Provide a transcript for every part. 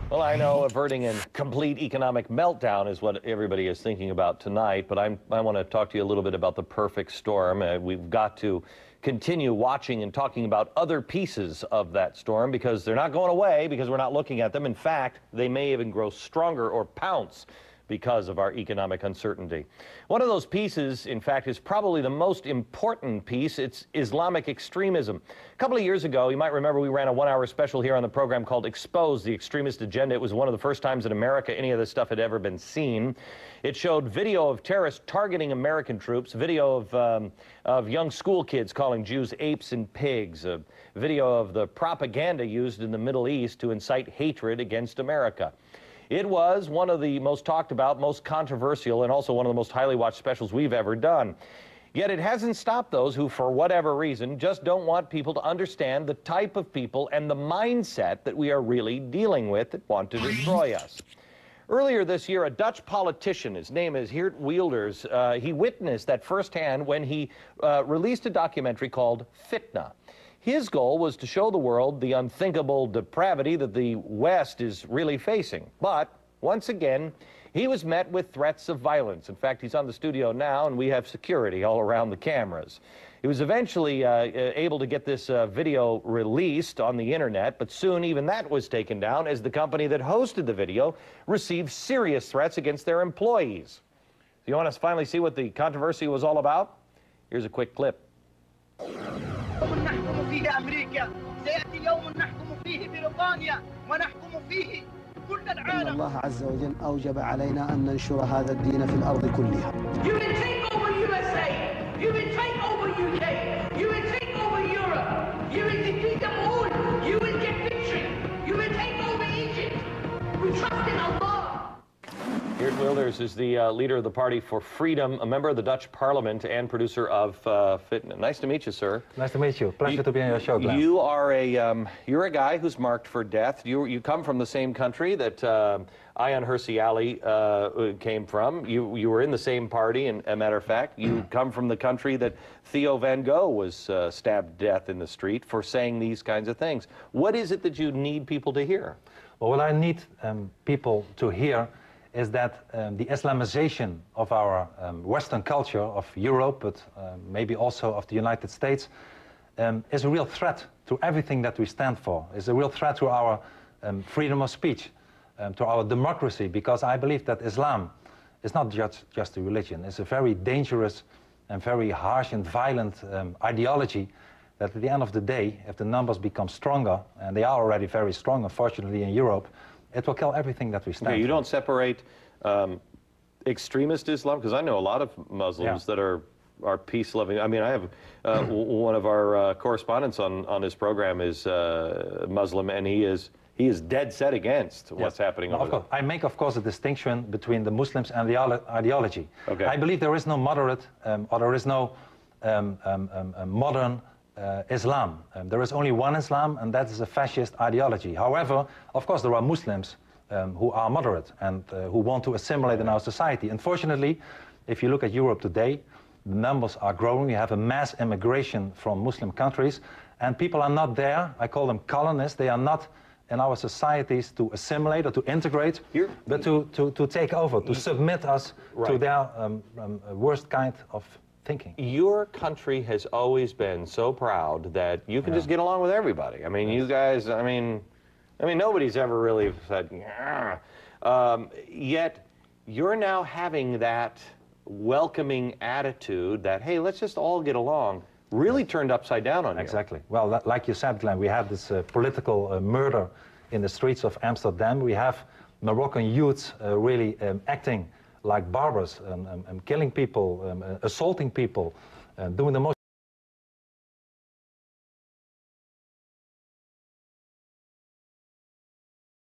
Well, I know averting a complete economic meltdown is what everybody is thinking about tonight, but I want to talk to you a little bit about the perfect storm. We've got to continue watching and talking about other pieces of that storm because they're not going away because we're not looking at them. In fact, they may even grow stronger or pounce because of our economic uncertainty. One of those pieces, in fact, is probably the most important piece. It's Islamic extremism. A couple of years ago, you might remember we ran a one-hour special here on the program called Expose the Extremist Agenda. It was one of the first times in America any of this stuff had ever been seen. It showed video of terrorists targeting American troops, video of young school kids calling Jews apes and pigs, a video of the propaganda used in the Middle East to incite hatred against America. It was one of the most talked about, most controversial, and also one of the most highly watched specials we've ever done. Yet it hasn't stopped those who, for whatever reason, just don't want people to understand the type of people and the mindset that we are really dealing with that want to destroy us. Earlier this year, a Dutch politician, his name is Geert Wilders, he witnessed that firsthand when he released a documentary called Fitna. His goal was to show the world the unthinkable depravity that the West is really facing. But, once again, he was met with threats of violence. In fact, he's on the studio now, and we have security all around the cameras. He was eventually able to get this video released on the internet, but soon even that was taken down as the company that hosted the video received serious threats against their employees. Do you want to finally see what the controversy was all about? Here's a quick clip. نحكم فيه أمريكا سيأتي يوم نحكم فيه بريطانيا ونحكم فيه كل العالم. الله عز وجل أوجب علينا أن ننشر هذا الدين في الأرض كلها. You will take over USA. You will take over UK. You will take over Europe. You will defeat them all. You will get victory. You will take over Egypt. We trust in Allah. Geert Wilders is the leader of the Party for Freedom, a member of the Dutch Parliament, and producer of Fitna. Nice to meet you, sir. Nice to meet you. Pleasure to be on your show, Glenn. You are you're a guy who's marked for death. You come from the same country that Ayaan Hirsi Ali came from. You were in the same party, and a matter of fact, you come from the country that Theo van Gogh was stabbed to death in the street for saying these kinds of things. What is it that you need people to hear? Well, what I need people to hear is that the Islamization of our Western culture, of Europe, but maybe also of the United States, is a real threat to everything that we stand for. It's a real threat to our freedom of speech, to our democracy, because I believe that Islam is not just a religion. It's a very dangerous and very harsh and violent ideology that at the end of the day, if the numbers become stronger, and they are already very strong, unfortunately, in Europe, it will kill everything that we stand for. You don't separate extremist Islam, because I know a lot of Muslims that are peace-loving. I mean, I have one of our correspondents on this program is Muslim, and he is dead set against what's happening over there. I make, of course, a distinction between the Muslims and the ideology. Okay. I believe there is no moderate or there is no modern Islam. There is only one Islam, and that is a fascist ideology. However, of course, there are Muslims who are moderate and who want to assimilate in our society. Unfortunately, if you look at Europe today, the numbers are growing. We have a mass immigration from Muslim countries, and people are not there. I call them colonists. They are not in our societies to assimilate or to integrate, but to take over, to submit us to their worst kind of thinking. Your country has always been so proud that you can just get along with everybody. I mean, you guys, I mean, nobody's ever really said, yet you're now having that welcoming attitude that, hey, let's just all get along, really turned upside down on you. Exactly. Well, like you said, Glenn, we had this political murder in the streets of Amsterdam. We have Moroccan youths really acting like barbers, killing people, assaulting people, doing the most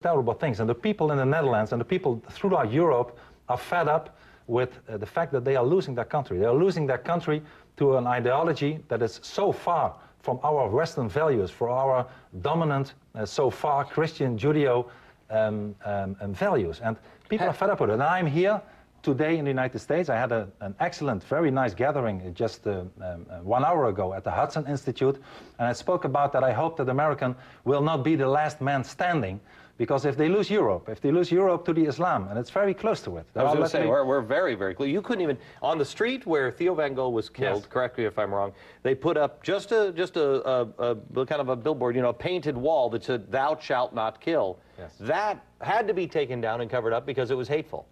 terrible things. And the people in the Netherlands and the people throughout Europe are fed up with the fact that they are losing their country. They are losing their country to an ideology that is so far from our Western values, for our dominant, so far Christian, Judeo values. And people are fed up with it. And I'm here today in the United States. I had an excellent, very nice gathering just 1 hour ago at the Hudson Institute, and I spoke about that I hope that American will not be the last man standing Because if they lose Europe to the Islam, and it's very close to it. I was going to say, we're very, very close. You couldn't even, on the street where Theo van Gogh was killed, yes, correct me if I'm wrong, they put up just a kind of a billboard, you know, a painted wall that said, "Thou shalt not kill." Yes. That had to be taken down and covered up because it was hateful.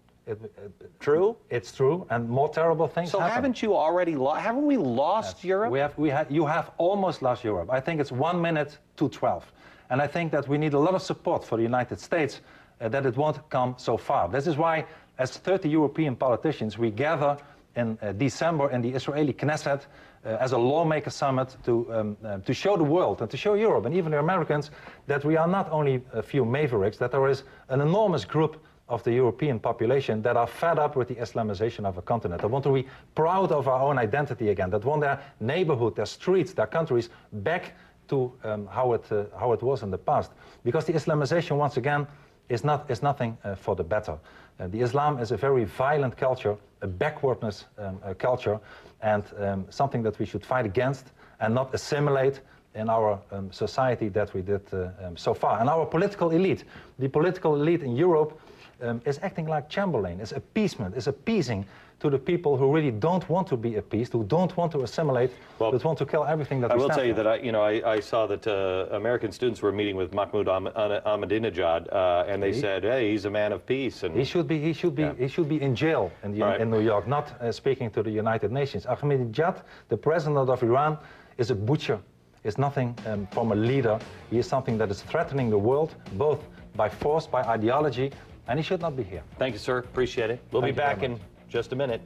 True? It's true, and more terrible things So happen. Haven't you already, haven't we lost yes. Europe? You have almost lost Europe. I think it's 1 minute to 12. And I think that we need a lot of support for the United States that it won't come so far. This is why, as 30 European politicians, we gather in December in the Israeli Knesset as a lawmaker summit to show the world and to show Europe and even the Americans that we are not only a few mavericks, that there is an enormous group of the European population that are fed up with the Islamization of a continent, that want to be proud of our own identity again, that want their neighborhood, their streets, their countries back to how it was in the past. Because the Islamization, once again, is nothing for the better. The Islam is a very violent culture, a backwardness culture, and something that we should fight against and not assimilate in our society that we did so far. And our political elite, the political elite in Europe, is acting like Chamberlain, is appeasement, is appeasing to the people who really don't want to be appeased, who don't want to assimilate, but want to kill everything that we stand for. I will tell you that I saw that American students were meeting with Mahmoud Ahmadinejad, and they said, "Hey, he's a man of peace." And he should be in jail in New York, not speaking to the United Nations. Ahmadinejad, the president of Iran, is a butcher. Is nothing from a leader. He is something that is threatening the world, both by force, by ideology, and he should not be here. Thank you, sir. Appreciate it. We'll be back in just a minute.